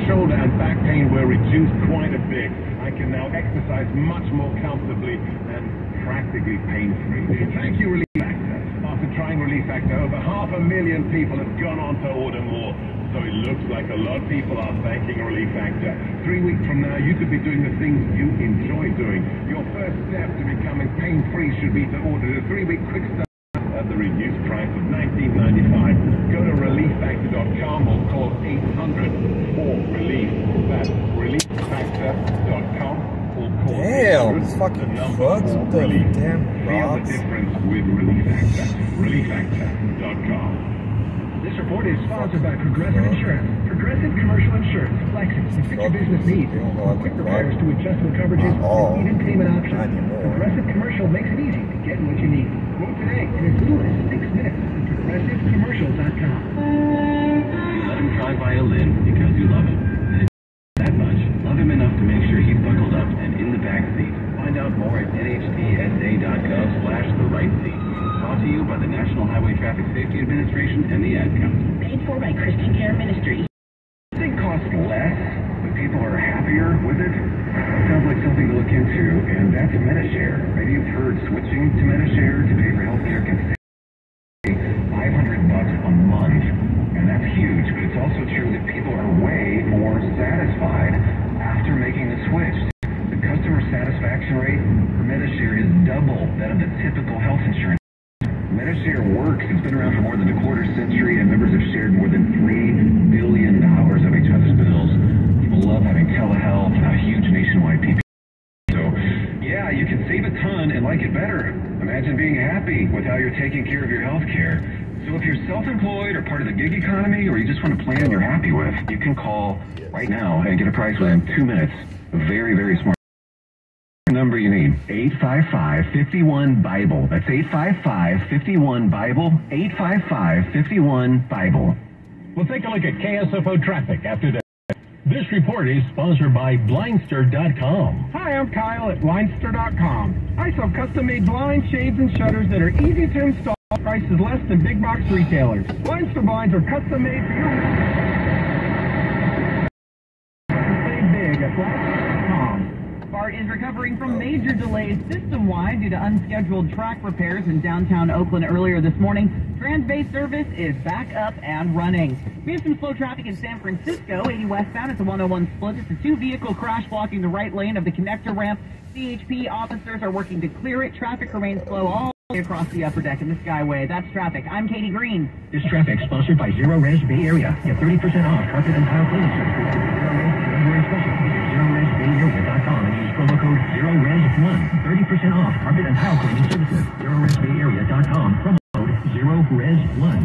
shoulder and back pain were reduced quite a bit. I can now exercise much more comfortably and practically pain-free. Thank you, Relief Factor. After trying Relief Factor, over 500,000 people have gone on to order more. So it looks like a lot of people are thanking Relief Factor. 3 weeks from now, you could be doing the things you enjoy doing. Your first step to becoming pain-free should be to order the 3-week quick start at the reduced price of $19.95. Go to relieffactor.com or call 800-4RELIEF. That's relieffactor.com or call Damn, it's fucking fucks. What the damn Feel the difference with Relief Factor. relieffactor.com. This report is sponsored by Progressive Insurance. Progressive Commercial Insurance flexes to fit your business needs. Quick repairs to adjustable coverages and even payment options. Progressive Commercial makes it easy to get what you need. Quote today in as little as 6 minutes at progressivecommercial.com. You let him try violin because you love him. And that much, love him enough to make sure he's buckled up and in the back seat. Find out more at nhtsa.gov/the-right-seat. Brought to you by the National Highway Traffic Safety Administration and the Ad Council. Paid for by Christian Care Ministry. It costs less, but people are happier with it. Sounds like something to look into, and that's Medishare. Maybe you've heard switching to Medishare to pay for healthcare can save $500 a month, and that's huge. But it's also true that people are way more satisfied after making the switch. The customer satisfaction rate for Medishare is double that of the typical health insurance. Medishare works. It's been around for more than a quarter century, and members have shared more than $3 billion of each other's bills. People love having telehealth, a huge nationwide PPO. So, yeah, you can save a ton and like it better. Imagine being happy with how you're taking care of your health care. So if you're self-employed or part of the gig economy, or you just want a plan you're happy with, you can call right now and get a price within 2 minutes. Very, very smart. Number you need, 855-51-BIBLE. That's 855-51-BIBLE, 855-51-BIBLE. We'll take a look at KSFO traffic after that. This report is sponsored by Blindster.com. Hi, I'm Kyle at Blindster.com. I sell custom-made blinds, shades, and shutters that are easy to install. Prices less than big box retailers. Blindster blinds are custom-made for you. Save big at Blindster.com. BART is recovering from major delays system-wide due to unscheduled track repairs in downtown Oakland earlier this morning. Trans-Bay service is back up and running. We have some slow traffic in San Francisco, 80 westbound at the 101 split. It's a 2-vehicle crash blocking the right lane of the connector ramp. CHP officers are working to clear it. Traffic remains slow all the way across the upper deck in the Skyway. That's traffic. I'm Katie Green. This traffic sponsored by Zero Res Bay Area. Get 30% off carpet and tile cleaning services. February special. Visit ZeroResBayArea.com and use promo code ZeroRes1. 30% off carpet and tile cleaning services. ZeroResBayArea.com. Promo code ZeroRes1.